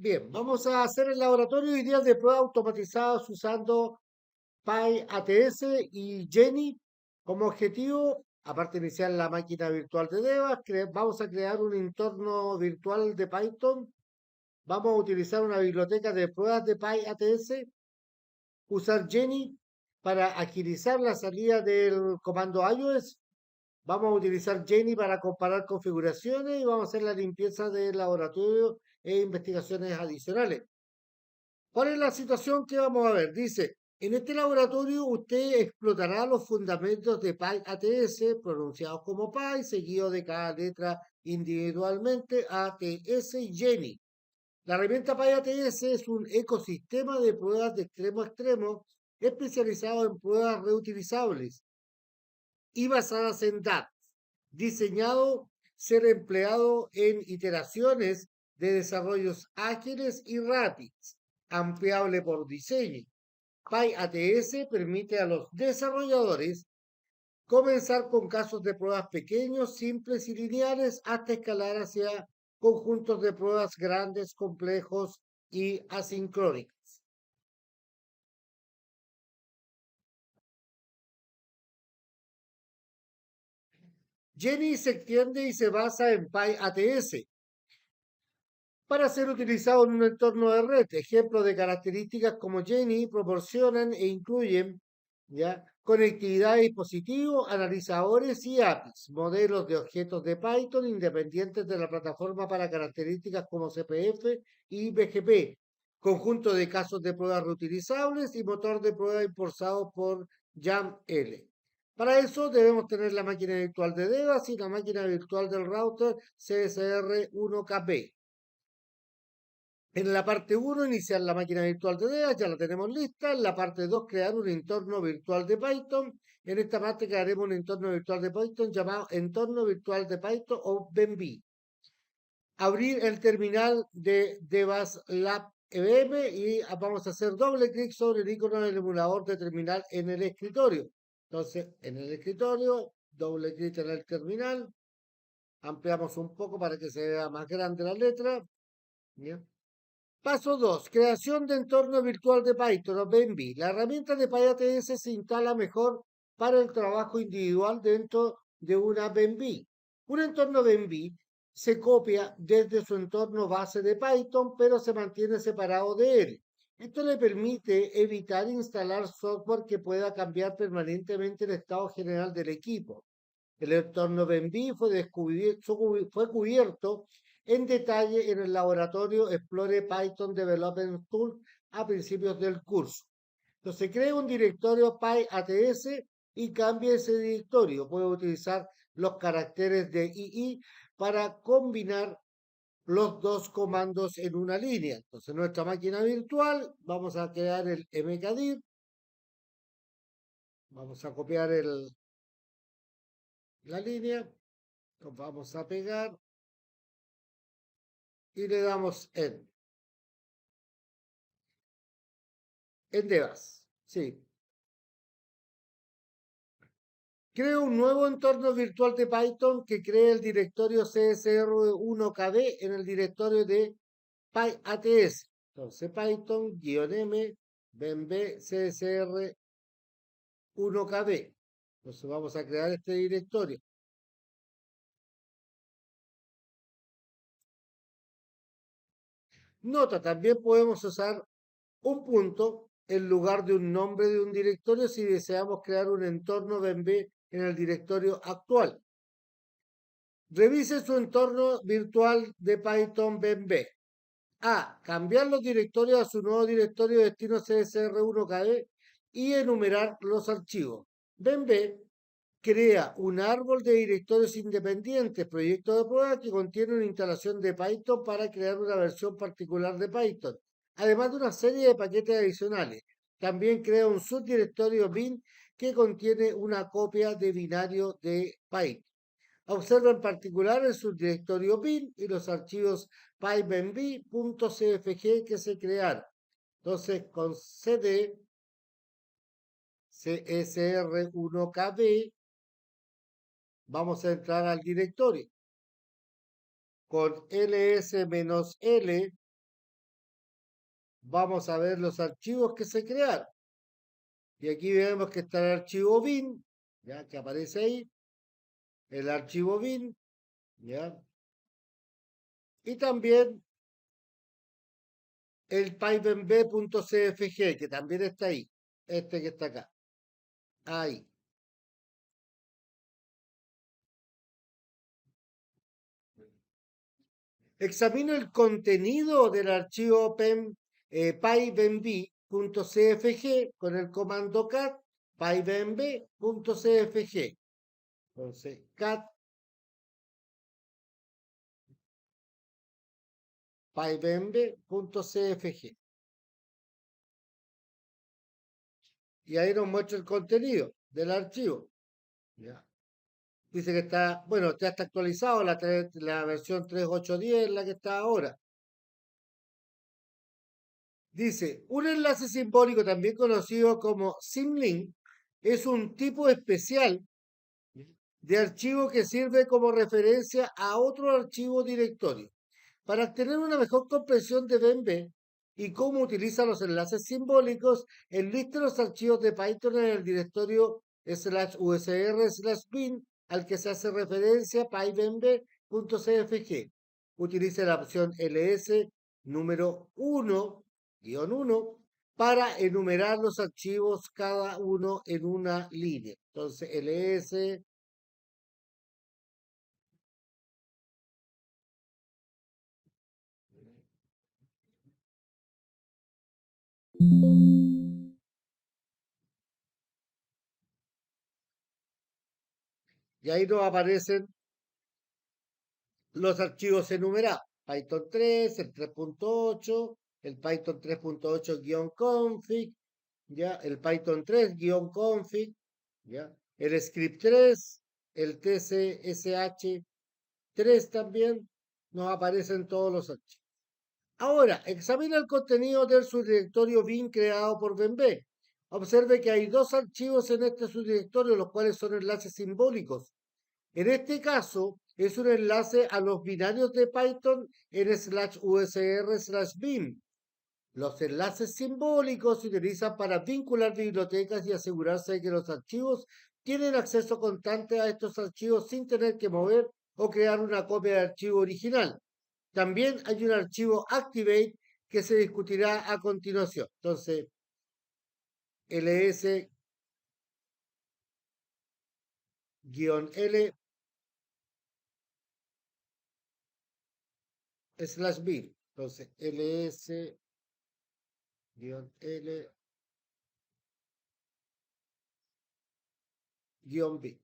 Bien, vamos a hacer el laboratorio de ideas de prueba automatizadas usando PyATS y Jenny como objetivo. Aparte de iniciar la máquina virtual de Devas, vamos a crear un entorno virtual de Python. Vamos a utilizar una biblioteca de pruebas de PyATS, usar Jenny para agilizar la salida del comando iOS. Vamos a utilizar Jenny para comparar configuraciones y vamos a hacer la limpieza del laboratorio e investigaciones adicionales. ¿Cuál es la situación que vamos a ver? Dice, en este laboratorio usted explotará los fundamentos de PyATS, pronunciados como Py, seguido de cada letra individualmente, ATS y Jenny. La herramienta PyATS es un ecosistema de pruebas de extremo a extremo especializado en pruebas reutilizables y basadas en datos, diseñado ser empleado en iteraciones de desarrollos ágiles y rápidos, ampliable por diseño. PyATS permite a los desarrolladores comenzar con casos de pruebas pequeños, simples y lineales hasta escalar hacia conjuntos de pruebas grandes, complejos y asincrónicos. Jenny se extiende y se basa en PyATS para ser utilizado en un entorno de red. Ejemplos de características como Jenny proporcionan e incluyen ¿ya? Conectividad de dispositivos, analizadores y APIs, modelos de objetos de Python independientes de la plataforma para características como CPF y BGP, conjunto de casos de pruebas reutilizables y motor de prueba impulsado por YAML. Para eso debemos tener la máquina virtual de Devas y la máquina virtual del router CSR1KB. En la parte 1, iniciar la máquina virtual de DEA, ya la tenemos lista. En la parte 2, crear un entorno virtual de Python. En esta parte crearemos un entorno virtual de Python llamado entorno virtual de Python o BENB. Abrir el terminal de Devas Lab EVM y vamos a hacer doble clic sobre el icono del emulador de terminal en el escritorio. Entonces, en el escritorio, doble clic en el terminal. Ampliamos un poco para que se vea más grande la letra. ¿Bien? Paso 2. Creación de entorno virtual de Python o BENB. La herramienta de PyATS se instala mejor para el trabajo individual dentro de una BENB. Un entorno BENB se copia desde su entorno base de Python, pero se mantiene separado de él. Esto le permite evitar instalar software que pueda cambiar permanentemente el estado general del equipo. El entorno BENB fue cubierto en detalle en el laboratorio Explore Python Development Tool a principios del curso. Entonces, crea un directorio PyATS y cambie ese directorio. Puede utilizar los caracteres de II para combinar los dos comandos en una línea. Entonces, nuestra máquina virtual, vamos a crear el mkdir. Vamos a copiar la línea. Nos vamos a pegar y le damos en Devas. Sí. Creo un nuevo entorno virtual de Python que cree el directorio CSR1KB en el directorio de PyATS. Entonces, Python-m benb CSR1KB. Entonces, vamos a crear este directorio. Nota, también podemos usar un punto en lugar de un nombre de un directorio si deseamos crear un entorno BENB en el directorio actual. Revise su entorno virtual de Python BENB. A. Cambiar los directorios a su nuevo directorio de destino CSR1KE y enumerar los archivos. BENB crea un árbol de directorios independientes, proyecto de prueba que contiene una instalación de Python para crear una versión particular de Python, además de una serie de paquetes adicionales. También crea un subdirectorio bin que contiene una copia de binario de Python. Observa en particular el subdirectorio bin y los archivos pybenb.cfg que se crearon. Entonces, con cd csr1kb vamos a entrar al directorio. Con ls-l vamos a ver los archivos que se crearon. Y aquí vemos que está el archivo bin, ya que aparece ahí, el archivo bin, ya. Y también el pybenb.cfg, que también está ahí, este que está acá, ahí. Examino el contenido del archivo pybenb.cfg con el comando cat pybenb.cfg. Entonces, cat pybenb.cfg. Y ahí nos muestra el contenido del archivo. ¿Ya? Dice que está, bueno, ya está actualizado la versión 3.8.10, la que está ahora. Dice, un enlace simbólico, también conocido como symlink, es un tipo especial de archivo que sirve como referencia a otro archivo directorio. Para obtener una mejor comprensión de BEMB y cómo utiliza los enlaces simbólicos, enliste los archivos de Python en el directorio /usr/bin al que se hace referencia pybemb.cfg. Utilice la opción ls número 1-1 para enumerar los archivos cada uno en una línea. Entonces, ls y ahí nos aparecen los archivos enumerados. Python 3, el 3.8, el Python 3.8-config, ya, el Python 3-config, ya, el script 3, el tcsh3 también, nos aparecen todos los archivos. Ahora, examina el contenido del subdirectorio bin creado por BEMB. Observe que hay dos archivos en este subdirectorio, los cuales son enlaces simbólicos. En este caso, es un enlace a los binarios de Python en /usr/bin. Los enlaces simbólicos se utilizan para vincular bibliotecas y asegurarse de que los archivos tienen acceso constante a estos archivos sin tener que mover o crear una copia de archivo original. También hay un archivo Activate que se discutirá a continuación. Entonces, ls-l /bin. Entonces, ls-l B.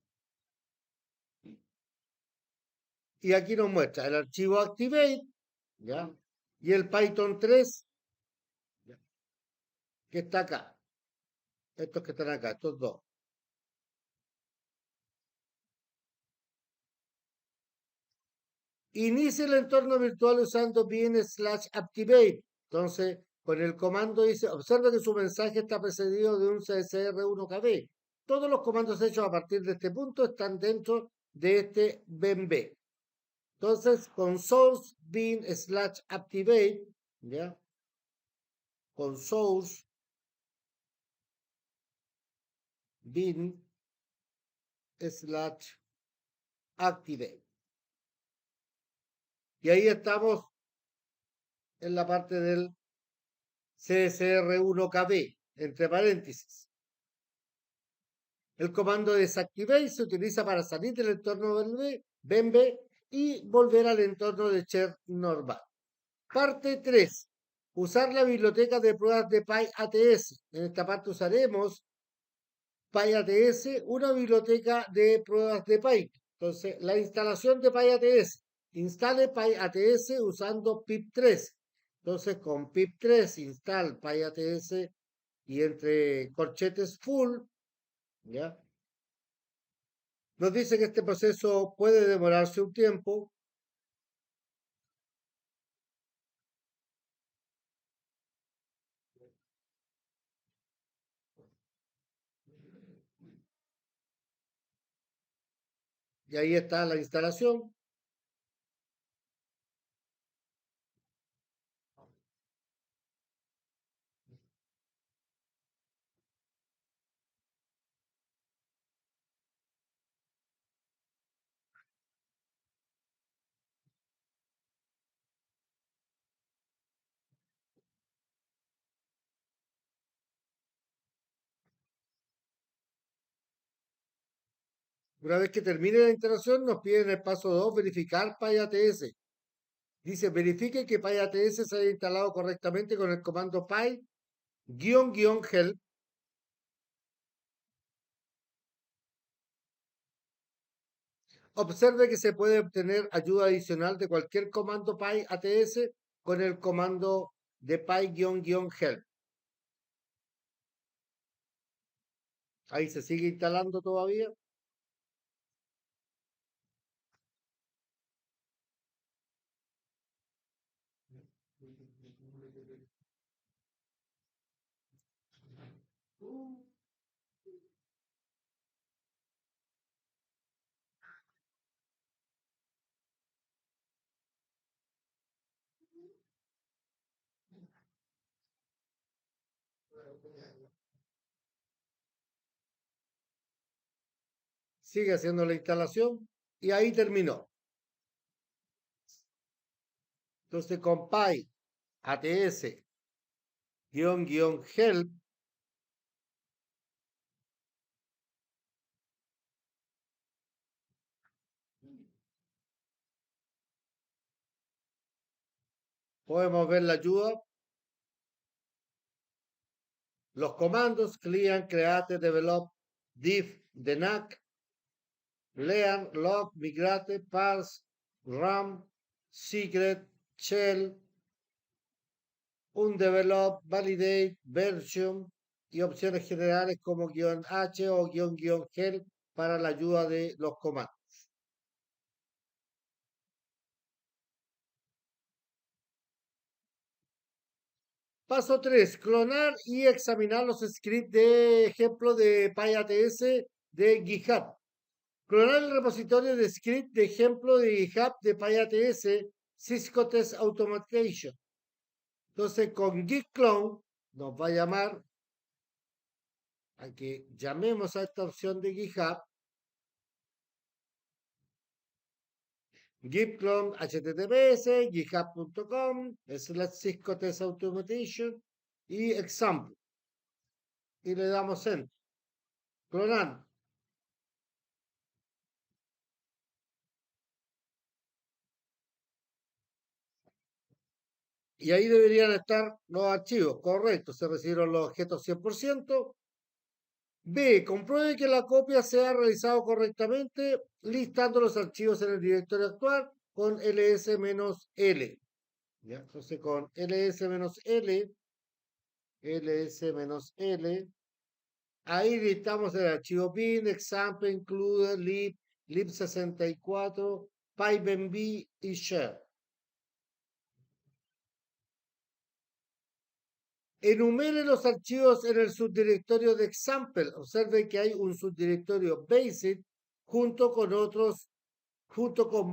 Y aquí nos muestra el archivo Activate, ¿ya? Y el Python 3, ¿ya? Que está acá. Estos que están acá, estos dos. Inicia el entorno virtual usando bin/activate. Entonces, con el comando dice, observa que su mensaje está precedido de un CSR1KB. Todos los comandos hechos a partir de este punto están dentro de este BEMB. Entonces, con source bin/activate, ¿ya? Con source bin/activate. Y ahí estamos en la parte del CSR1KB, entre paréntesis. El comando desactivate se utiliza para salir del entorno del BEMB y volver al entorno de shell normal. Parte 3. Usar la biblioteca de pruebas de PyATS. En esta parte usaremos PyATS, una biblioteca de pruebas de Python. Entonces, la instalación de PyATS. Instale PyATS usando pip3. Entonces, con pip3 install PyATS y entre corchetes full, ¿ya? Nos dice que este proceso puede demorarse un tiempo. Y ahí está la instalación. Una vez que termine la instalación, nos pide en el paso 2 verificar PyATS. Dice, verifique que PyATS se haya instalado correctamente con el comando py-help. Observe que se puede obtener ayuda adicional de cualquier comando PyATS con el comando de py-help. Ahí se sigue instalando todavía. Sigue haciendo la instalación y ahí terminó. Entonces con py-help podemos ver la ayuda, los comandos clean, create, develop, diff, denac, learn, log, migrate, parse, ram, secret, shell, undevelop, validate, version y opciones generales como "-h" o "-help" para la ayuda de los comandos. Paso 3. Clonar y examinar los scripts de ejemplo de PyATS de GitHub. Clonar el repositorio de script de ejemplo de GitHub de PyATS Cisco Test Automation. Entonces con git clone nos va a llamar a que llamemos a esta opción de GitHub git clone https github.com/Cisco Test Automation y example y le damos enter. Clonando. Y ahí deberían estar los archivos, correcto, se recibieron los objetos 100%. B, compruebe que la copia se ha realizado correctamente, listando los archivos en el directorio actual con ls-l. ¿Ya? Entonces con ls-l, ls-l, ahí listamos el archivo bin, example, include, lib, lib64, pybenb y share. Enumere los archivos en el subdirectorio de example. Observe que hay un subdirectorio basic junto con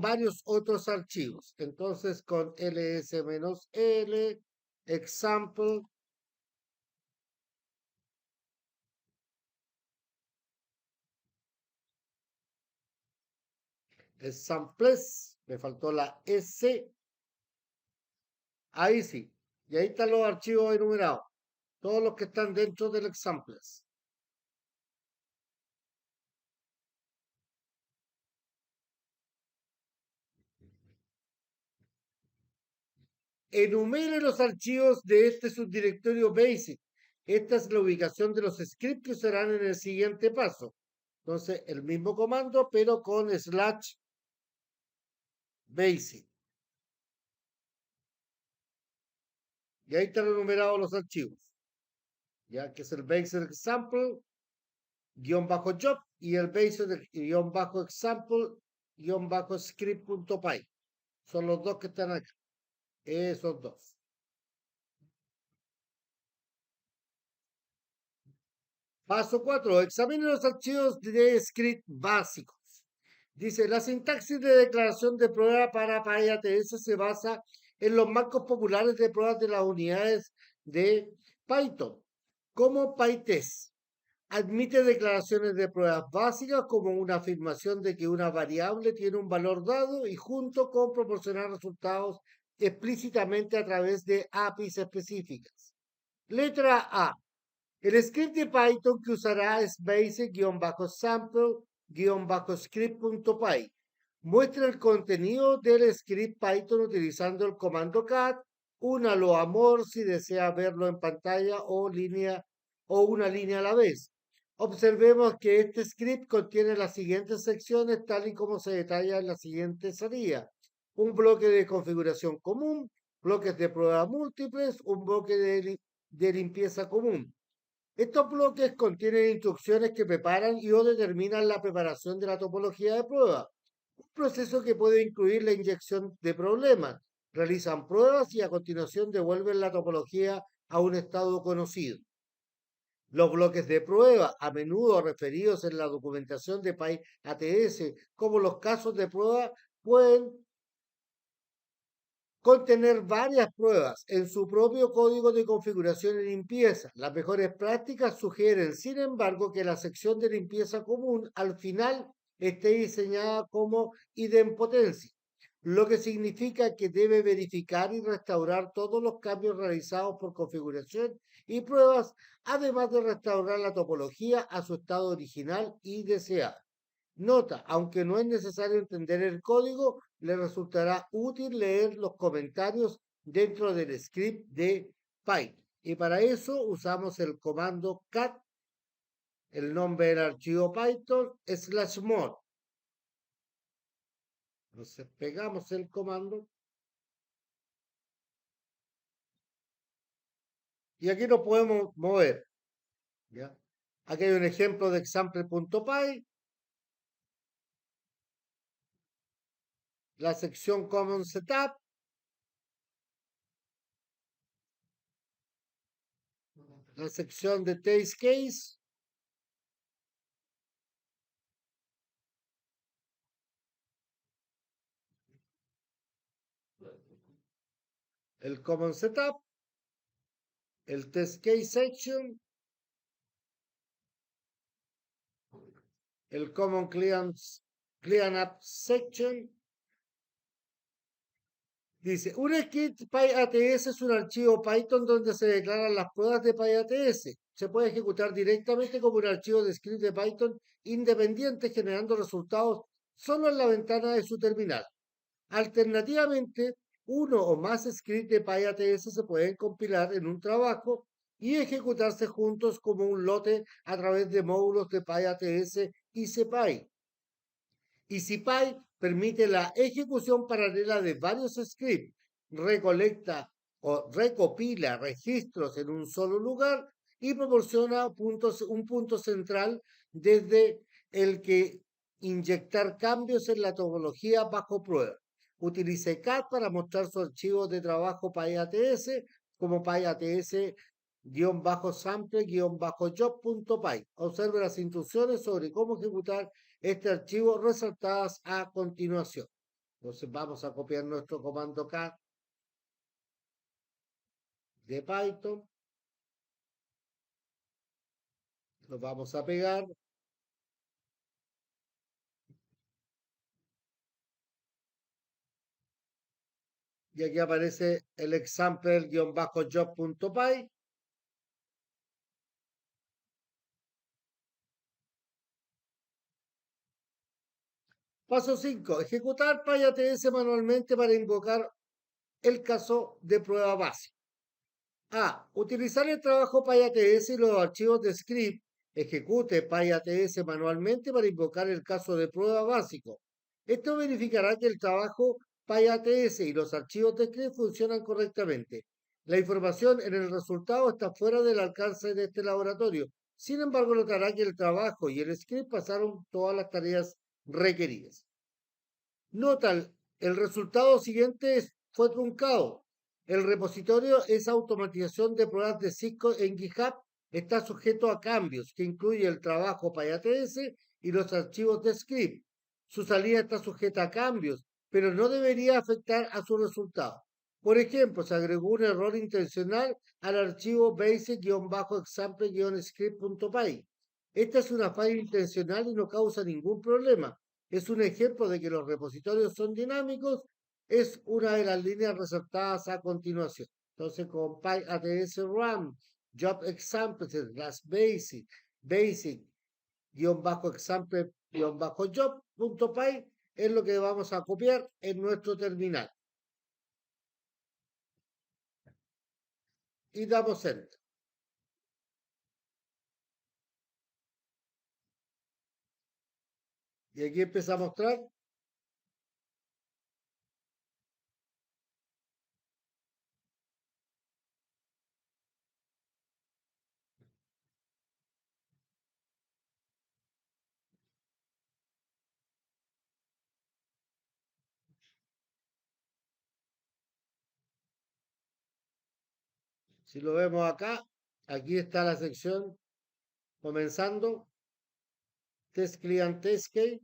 varios otros archivos. Entonces, con ls-l, example, samples, me faltó la S, ahí sí. Y ahí están los archivos enumerados, todos los que están dentro del examples. Enumere los archivos de este subdirectorio basic. Esta es la ubicación de los scripts que usarán en el siguiente paso. Entonces, el mismo comando, pero con /basic. Y ahí están enumerados los archivos. Ya que es el basic example, _job y el basic example, script.py. Son los dos que están acá. Esos dos. Paso 4. Examine los archivos de script básicos. Dice, la sintaxis de declaración de prueba para PyATS se basa en los marcos populares de pruebas de las unidades de Python, como PyTest. Admite declaraciones de pruebas básicas como una afirmación de que una variable tiene un valor dado y junto con proporcionar resultados explícitamente a través de APIs específicas. Letra A. El script de Python que usará es basic-sample script.py. Muestra el contenido del script Python utilizando el comando cat. Únalo a More si desea verlo en pantalla o una línea a la vez. Observemos que este script contiene las siguientes secciones tal y como se detalla en la siguiente salida. Un bloque de configuración común, bloques de prueba múltiples, un bloque de limpieza común. Estos bloques contienen instrucciones que preparan y o determinan la preparación de la topología de prueba, un proceso que puede incluir la inyección de problemas. Realizan pruebas y a continuación devuelven la topología a un estado conocido. Los bloques de prueba, a menudo referidos en la documentación de PyATS como los casos de prueba, pueden contener varias pruebas en su propio código de configuración y limpieza. Las mejores prácticas sugieren, sin embargo, que la sección de limpieza común al final esté diseñada como idempotencia, lo que significa que debe verificar y restaurar todos los cambios realizados por configuración y pruebas, además de restaurar la topología a su estado original y deseado. Nota, aunque no es necesario entender el código, le resultará útil leer los comentarios dentro del script de Python. Y para eso usamos el comando cat, el nombre del archivo Python, /more. Entonces pegamos el comando y aquí lo podemos mover. ¿Ya? Aquí hay un ejemplo de example.py, la sección Common Setup, la sección de Test Case, el Common Setup, el Test Case Section, el Common Clean Up Section. Dice, un script PyATS es un archivo Python donde se declaran las pruebas de PyATS. Se puede ejecutar directamente como un archivo de script de Python independiente, generando resultados solo en la ventana de su terminal. Alternativamente, uno o más scripts de PyATS se pueden compilar en un trabajo y ejecutarse juntos como un lote a través de módulos de PyATS y CPy. EasyPy permite la ejecución paralela de varios scripts, recolecta o recopila registros en un solo lugar y proporciona un punto central desde el que inyectar cambios en la topología bajo prueba. Utilice CAD para mostrar su archivo de trabajo PyATS como PyATS-sample-job.py. Observe las instrucciones sobre cómo ejecutar este archivo resaltadas a continuación. Entonces vamos a copiar nuestro comando cat de Python, lo vamos a pegar y aquí aparece el example-job.py. Paso 5. Ejecutar PyATS manualmente para invocar el caso de prueba base. A. Utilizar el trabajo PyATS y los archivos de script. Ejecute PyATS manualmente para invocar el caso de prueba básico. Esto verificará que el trabajo PyATS y los archivos de script funcionan correctamente. La información en el resultado está fuera del alcance de este laboratorio. Sin embargo, notará que el trabajo y el script pasaron todas las tareas requeridas. Nota, el resultado siguiente fue truncado. El repositorio es automatización de pruebas de Cisco en GitHub. Está sujeto a cambios, que incluye el trabajo PyATS y los archivos de script. Su salida está sujeta a cambios, pero no debería afectar a su resultado. Por ejemplo, se agregó un error intencional al archivo basic-example-script.py. Esta es una falla intencional y no causa ningún problema. Es un ejemplo de que los repositorios son dinámicos. Es una de las líneas resaltadas a continuación. Entonces, con PyATS RAM, Job Examples, las basic, example test-job.py es lo que vamos a copiar en nuestro terminal. Y damos enter. Y aquí empieza a mostrar. Si lo vemos acá, aquí está la sección comenzando. Test client test case.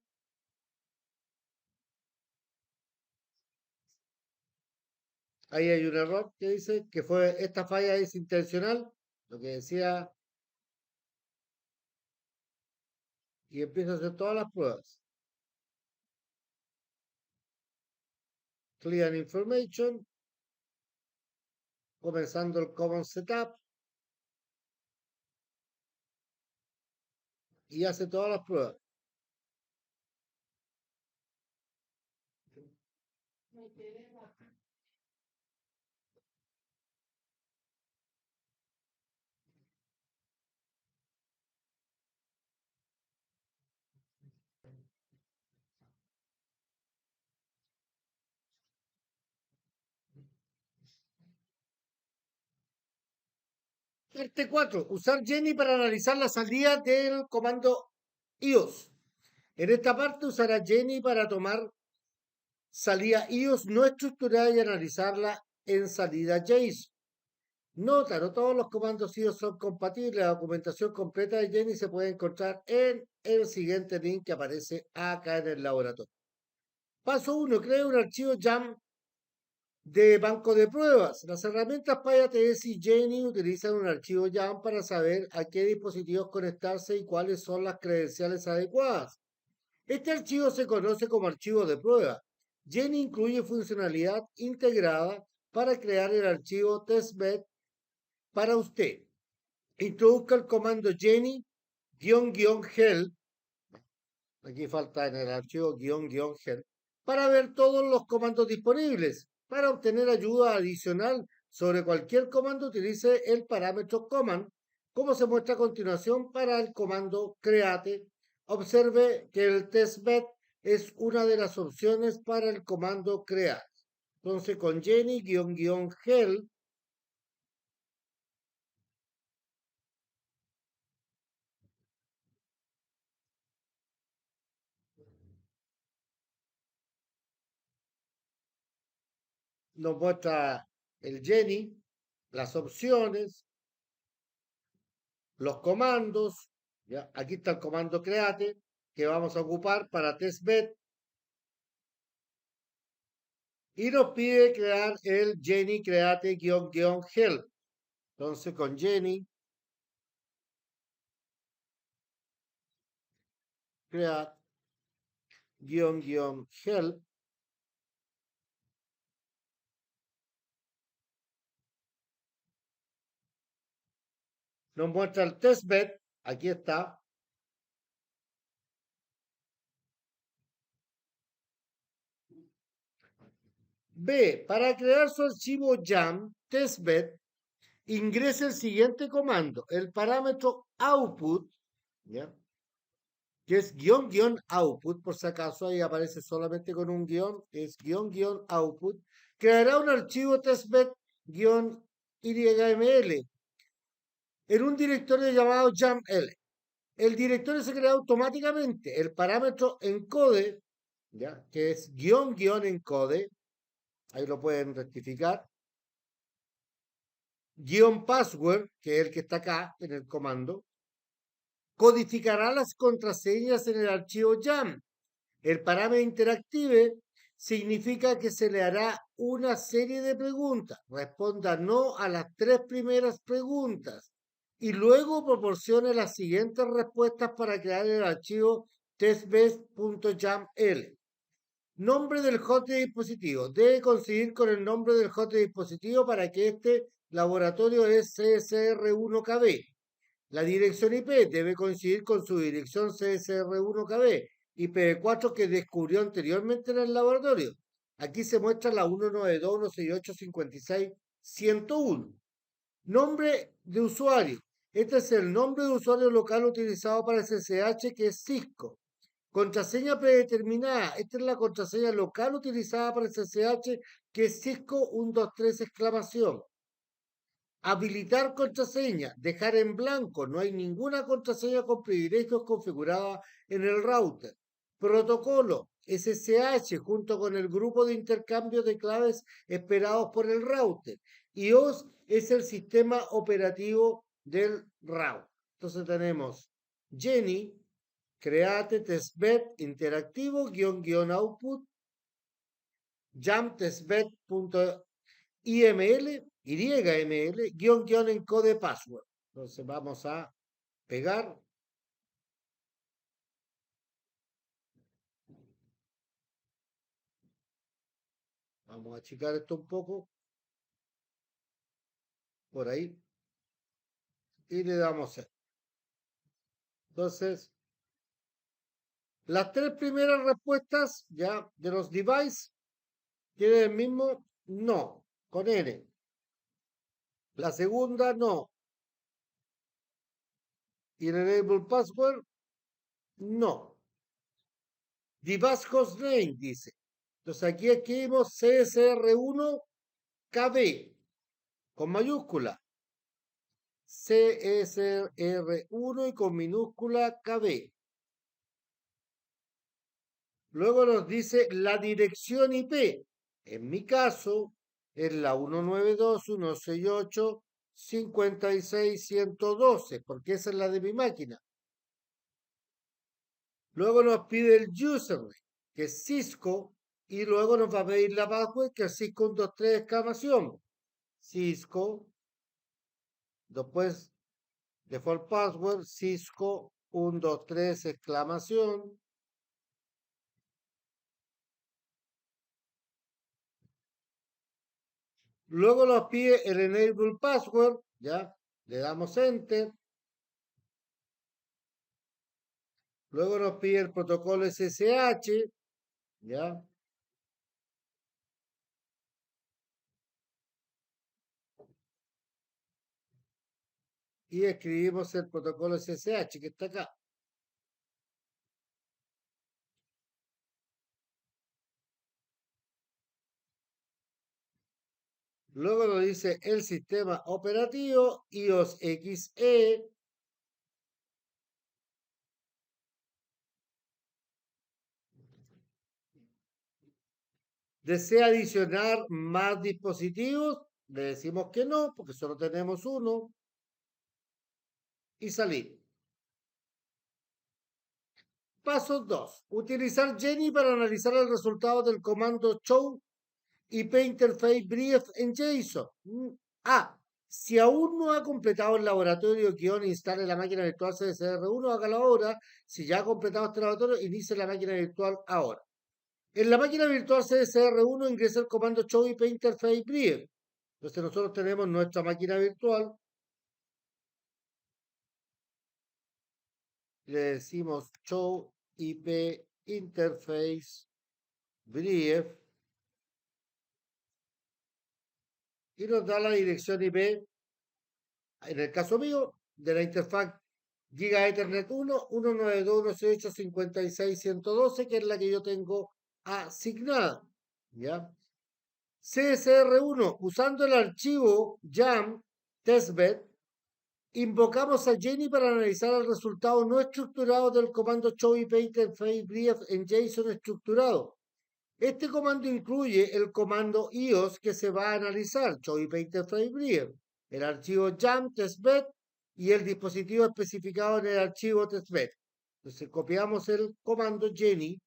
Ahí hay un error que dice que esta falla es intencional, lo que decía, y empieza a hacer todas las pruebas. Client information, comenzando el common setup, y hace todas las pruebas. Parte 4. Usar Jenny para analizar la salida del comando iOS. En esta parte usará Jenny para tomar salida iOS no estructurada y analizarla en salida JSON. Nota, no todos los comandos iOS son compatibles. La documentación completa de Jenny se puede encontrar en el siguiente link que aparece acá en el laboratorio. Paso 1. Crea un archivo YAML de banco de pruebas. Las herramientas PyATS y Jenny utilizan un archivo YAML para saber a qué dispositivos conectarse y cuáles son las credenciales adecuadas. Este archivo se conoce como archivo de prueba. Jenny incluye funcionalidad integrada para crear el archivo testbed para usted. Introduzca el comando Jenny-help, aquí falta en el archivo --help, para ver todos los comandos disponibles. Para obtener ayuda adicional sobre cualquier comando, utilice el parámetro command, como se muestra a continuación para el comando create. Observe que el testbed es una de las opciones para el comando create. Entonces, con Jenny-help, nos muestra el Jenny, las opciones, los comandos. ¿Ya? Aquí está el comando create que vamos a ocupar para testbed y nos pide crear el Jenny create-help. Entonces con Jenny create-help nos muestra el testbed. Aquí está. B. Para crear su archivo YAML testbed, ingrese el siguiente comando. El parámetro output, ¿ya? Que es --output, por si acaso ahí aparece solamente con un guión, es --output, creará un archivo testbed-yml en un directorio llamado YAML. El directorio se crea automáticamente. El parámetro encode, ¿ya? Que es --encode, ahí lo pueden rectificar, --password, que es el que está acá en el comando, codificará las contraseñas en el archivo YAML. El parámetro interactive significa que se le hará una serie de preguntas. Responda no a las 3 primeras preguntas y luego proporcione las siguientes respuestas para crear el archivo testbed.yaml. Nombre del host de dispositivo. Debe coincidir con el nombre del host de dispositivo para que este laboratorio es CSR1KB. La dirección IP debe coincidir con su dirección CSR1KB. IPv4 que descubrió anteriormente en el laboratorio. Aquí se muestra la 192.168.56.101. Nombre de usuario. Este es el nombre de usuario local utilizado para SSH, que es Cisco. Contraseña predeterminada. Esta es la contraseña local utilizada para SSH, que es Cisco 123 exclamación. Habilitar contraseña, dejar en blanco, no hay ninguna contraseña con privilegios configurada en el router. Protocolo, SSH junto con el grupo de intercambio de claves esperados por el router. iOS es el sistema operativo del router. Entonces tenemos Jenny, create testbed interactivo, output, jam testbed.iml, YML, encode password. Entonces vamos a pegar. Vamos a achicar esto un poco. Por ahí. Y le damos a. Entonces, las tres primeras respuestas ya de los devices tienen el mismo no, con N. La segunda no. Y el enable password no. Device hostname dice. Entonces aquí escribimos CSR1 KB con mayúscula. CSR1 y con minúscula KB. Luego nos dice la dirección IP. En mi caso es la 192.168.56.112, porque esa es la de mi máquina. Luego nos pide el username, que es Cisco, y luego nos va a pedir la password, que es Cisco 123 exclamación. Cisco, después default password, Cisco 123 exclamación. Luego nos pide el enable password, ya, le damos enter. Luego nos pide el protocolo SSH, ya. Y escribimos el protocolo SSH que está acá. Luego nos dice el sistema operativo iOS XE. ¿Desea adicionar más dispositivos? Le decimos que no, porque solo tenemos uno. Y salir. Paso 2. Utilizar Jenny para analizar el resultado del comando show IP interface brief en JSON. A. Si aún no ha completado el laboratorio instale la máquina virtual CSR1, hágalo ahora. Si ya ha completado este laboratorio, inicie la máquina virtual ahora. En la máquina virtual CSR1 ingresa el comando show IP interface brief. Entonces nosotros tenemos nuestra máquina virtual. Le decimos show IP interface brief. Y nos da la dirección IP, en el caso mío, de la interfaz Giga Ethernet 1, 192.168.56.112, que es la que yo tengo asignada. ¿Ya? CSR1, usando el archivo YAM testbed, invocamos a Jenny para analizar el resultado no estructurado del comando show IP interface brief en JSON estructurado. Este comando incluye el comando iOS que se va a analizar, show IP interface brief, el archivo YAM testbed y el dispositivo especificado en el archivo testbed. Entonces copiamos el comando Jenny,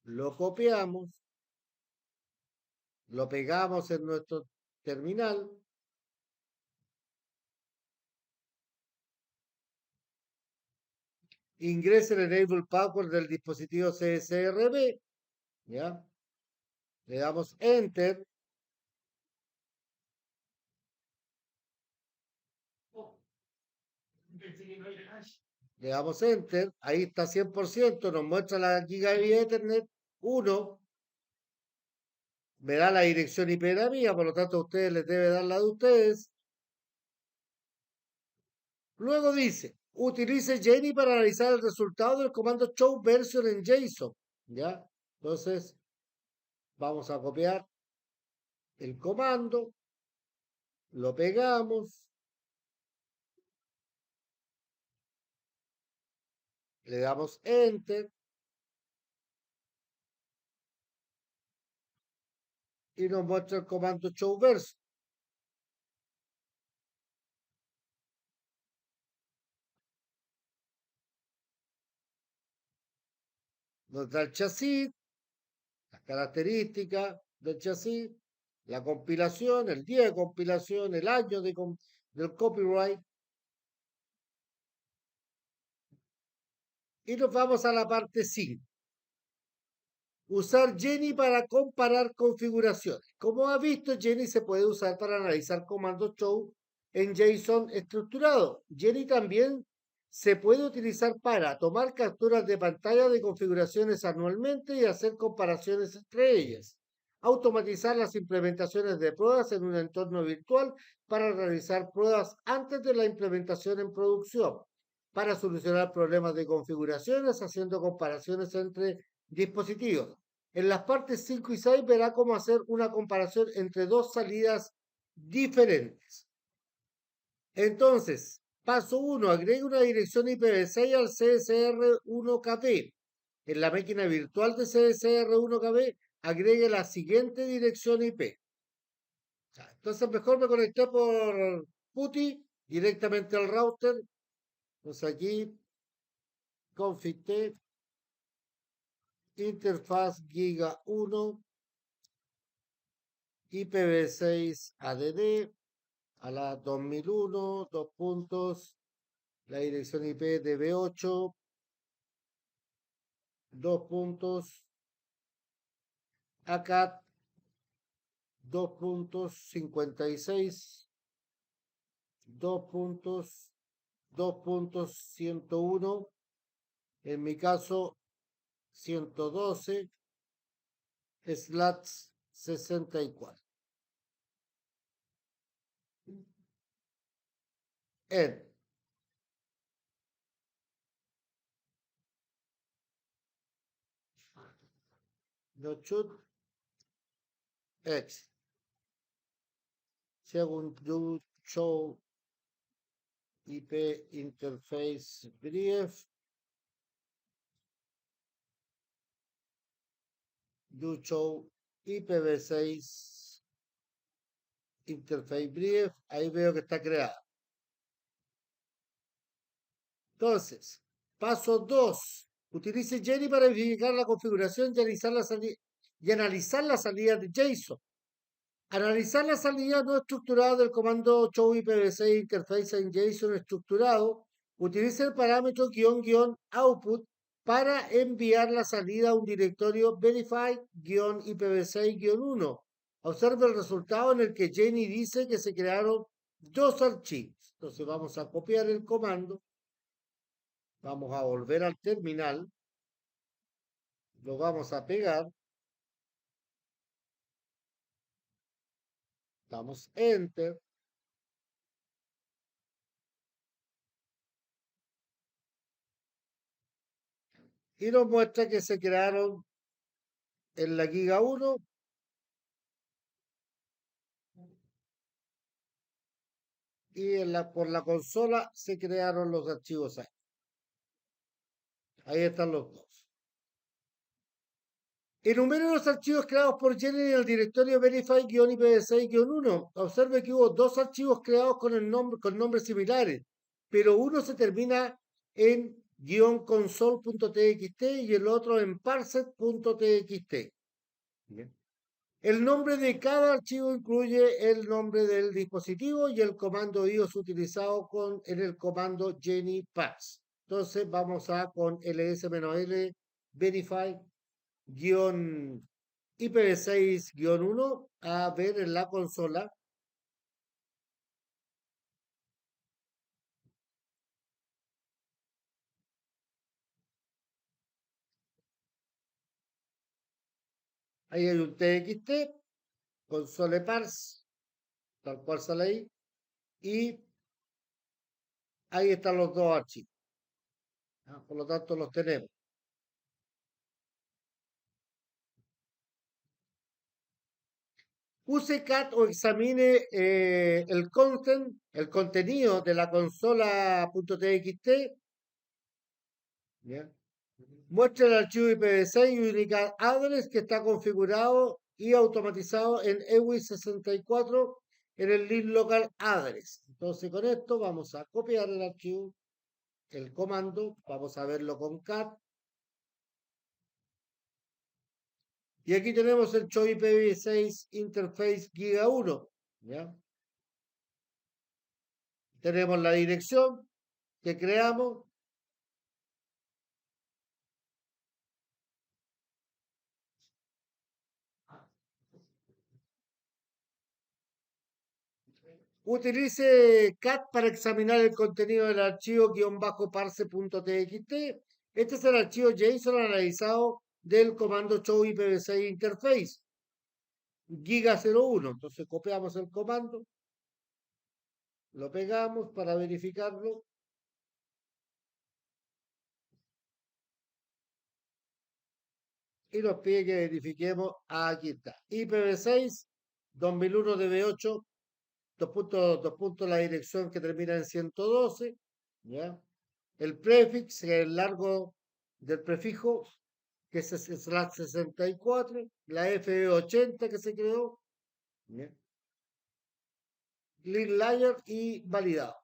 lo copiamos, lo pegamos en nuestro terminal. Ingresa el enable password del dispositivo CSRB, ¿ya? Le damos enter. le damos Enter, ahí está 100%, nos muestra la Gigabit Ethernet 1, me da la dirección IP de la mía, por lo tanto a ustedes les debe dar la de ustedes. Luego dice, utilice Jenny para analizar el resultado del comando show version en JSON, ¿ya? Entonces, vamos a copiar el comando, lo pegamos, le damos Enter y nos muestra el comando show version. Nos da el chasis, las características del chasis, la compilación, el día de compilación, el año del copyright. Y nos vamos a la parte 5. Usar Jenny para comparar configuraciones. Como ha visto, Jenny se puede usar para analizar comandos show en JSON estructurado. Jenny también se puede utilizar para tomar capturas de pantalla de configuraciones anualmente y hacer comparaciones entre ellas. Automatizar las implementaciones de pruebas en un entorno virtual para realizar pruebas antes de la implementación en producción. Para solucionar problemas de configuraciones haciendo comparaciones entre dispositivos. En las partes 5 y 6 verá cómo hacer una comparación entre dos salidas diferentes. Entonces, paso 1, agregue una dirección IPv6 al CSR1KB. En la máquina virtual de CSR1KB, agregue la siguiente dirección IP. Entonces, mejor me conecté por PuTTY directamente al router. Entonces aquí, config interfaz giga 1 IPv6 ADD a la 2001, dos puntos, la dirección IP de B8, dos puntos, ACAT, dos puntos, 56, dos puntos, 101, en mi caso 112, slats 64. En no should X. Según do show IP interface brief, do show IPv6 interface brief, ahí veo que está creado. Entonces, paso 2. Utilice Jenny para verificar la configuración y analizar la salida de JSON. Analizar la salida no estructurada del comando show IPv6 interface en JSON estructurado. Utilice el parámetro --output para enviar la salida a un directorio verify-ipv6-1. Observe el resultado en el que Jenny dice que se crearon dos archivos. Entonces vamos a copiar el comando. Vamos a volver al terminal. Lo vamos a pegar. Damos Enter. Y nos muestra que se crearon en la Giga 1 y por la consola se crearon los archivos ahí. Ahí están los dos. Enumere los archivos creados por Jenny en el directorio verify-ipv6-1. Observe que hubo dos archivos creados con nombres similares, pero uno se termina en -console.txt y el otro en parset.txt. El nombre de cada archivo incluye el nombre del dispositivo y el comando iOS utilizado en el comando Jenny Pass. Entonces vamos a con ls-l verify IPv6-1 a ver en la consola. Ahí hay un TXT, console parse, tal cual sale ahí. Y ahí están los dos archivos. Por lo tanto, los tenemos. Use CAT o examine el contenido de la consola.txt. ¿Ya? Muestra el archivo IPv6 Unicast Address que está configurado y automatizado en EWI64 en el link local address. Entonces con esto vamos a copiar el archivo, el comando, vamos a verlo con cat. Y aquí tenemos el show IPv6 interface giga 1. ¿Ya? Tenemos la dirección que creamos. Utilice CAT para examinar el contenido del archivo -parse.txt. Este es el archivo JSON analizado del comando show IPv6 interface giga 01. Entonces copiamos el comando, lo pegamos para verificarlo y nos pide que verifiquemos. Aquí está. IPv6 2001 DB8, dos puntos la dirección que termina en 112. ¿Ya? El prefix, el largo del prefijo, que es /64, la F80 que se creó, ¿ya? Link layer y validado,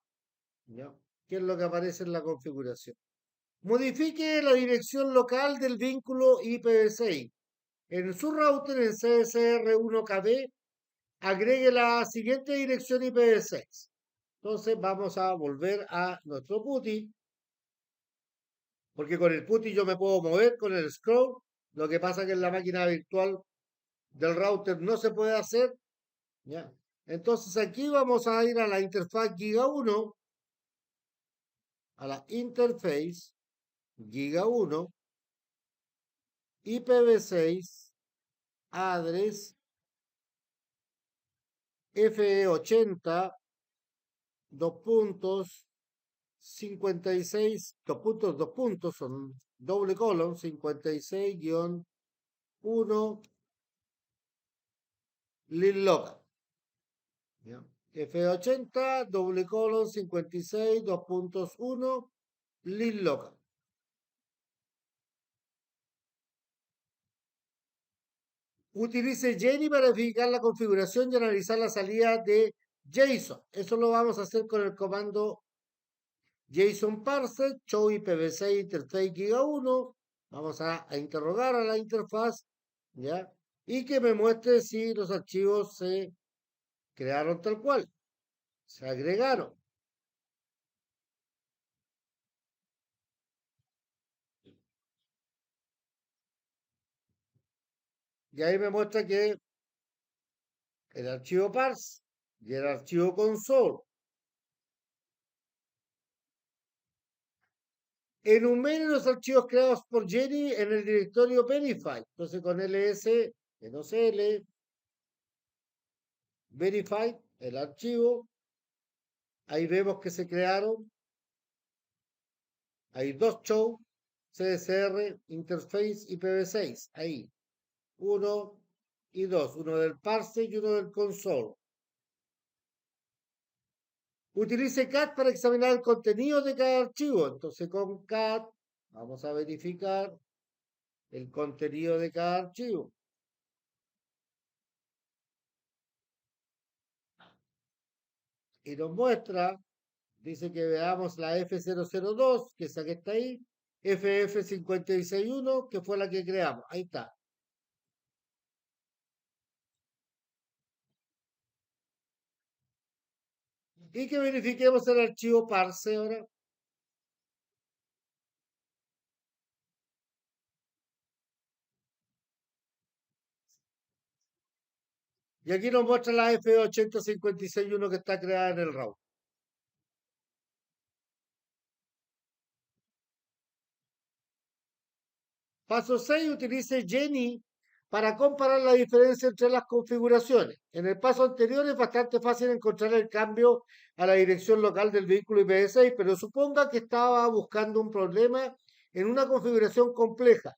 ¿ya? Que es lo que aparece en la configuración. Modifique la dirección local del vínculo IPv6. En su router en CSR1KB, agregue la siguiente dirección IPv6. Entonces vamos a volver a nuestro PuTTY, porque con el PuTTY yo me puedo mover con el scroll. Lo que pasa que en la máquina virtual del router no se puede hacer. ¿Ya? Entonces aquí vamos a ir a la interfaz Giga 1, a la interface Giga 1, IPv6, address F80, dos puntos, 56, dos puntos, son doble colon, 56-1, link local. ¿Ya? F80, doble colon, 56, 2.1, link local. Utilice Jenny para verificar la configuración y analizar la salida de JSON. Eso lo vamos a hacer con el comando JSON parse, show IPv6 interface giga 1. Vamos a interrogar a la interfaz, ¿ya? Y que me muestre si los archivos se crearon tal cual, se agregaron. Y ahí me muestra que el archivo parse y el archivo console. Enumere los archivos creados por Jenny en el directorio Verify. Entonces con ls, -cl, Verify, el archivo. Ahí vemos que se crearon. Hay dos shows, CSR, Interface y IPv6. Ahí. Uno y dos. Uno del parse y uno del console. Utilice CAT para examinar el contenido de cada archivo. Entonces con CAT vamos a verificar el contenido de cada archivo. Y nos muestra, dice que veamos la F002, que es la que está ahí, FF561, que fue la que creamos. Ahí está. Y que verifiquemos el archivo parse ahora. Y aquí nos muestra la F80561 que está creada en el router. Paso 6, utilice Jenny para comparar la diferencia entre las configuraciones. En el paso anterior es bastante fácil encontrar el cambio a la dirección local del vehículo IPv6, pero suponga que estaba buscando un problema en una configuración compleja.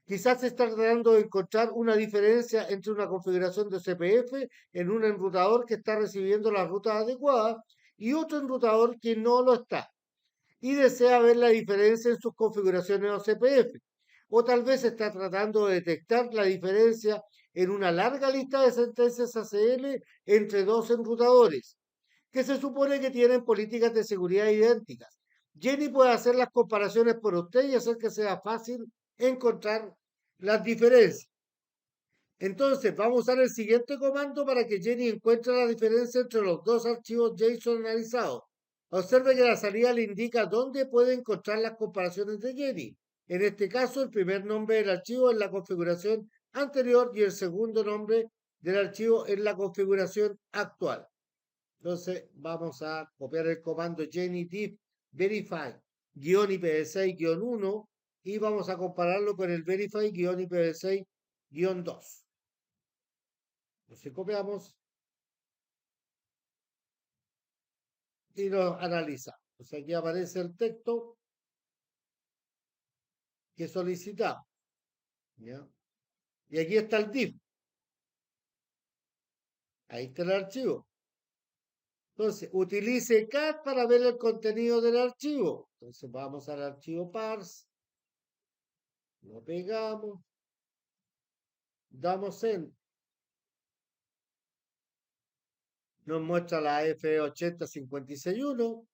Quizás se está tratando de encontrar una diferencia entre una configuración de CPF en un enrutador que está recibiendo las rutas adecuadas y otro enrutador que no lo está y desea ver la diferencia en sus configuraciones OCPF. O tal vez está tratando de detectar la diferencia en una larga lista de sentencias ACL entre dos enrutadores, que se supone que tienen políticas de seguridad idénticas. Jenny puede hacer las comparaciones por usted y hacer que sea fácil encontrar las diferencias. Entonces, vamos a usar el siguiente comando para que Jenny encuentre la diferencia entre los dos archivos JSON analizados. Observe que la salida le indica dónde puede encontrar las comparaciones de Jenny. En este caso, el primer nombre del archivo es la configuración anterior y el segundo nombre del archivo es la configuración actual. Entonces, vamos a copiar el comando Jenny diff verify -ipv6-1 y vamos a compararlo con el verify-ipv6-2. Entonces copiamos y lo analizamos. Entonces aquí aparece el texto que solicitamos. ¿Ya? Y aquí está el div. Ahí está el archivo. Entonces, utilice cat para ver el contenido del archivo. Entonces vamos al archivo parse. Lo pegamos. Damos en. Nos muestra la F8056.1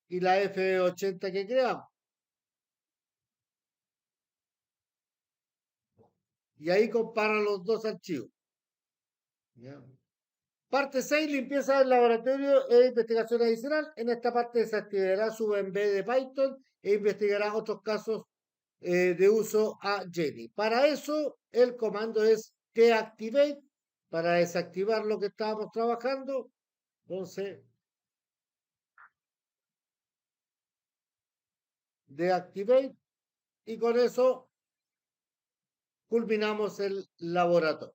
y la F80 que creamos. Y ahí compara los dos archivos. ¿Ya? Parte 6, limpieza del laboratorio e investigación adicional. En esta parte desactivará su embed de Python e investigará otros casos de uso a Jenny. Para eso, el comando es deactivate, para desactivar lo que estábamos trabajando. Entonces, deactivate y con eso culminamos el laboratorio.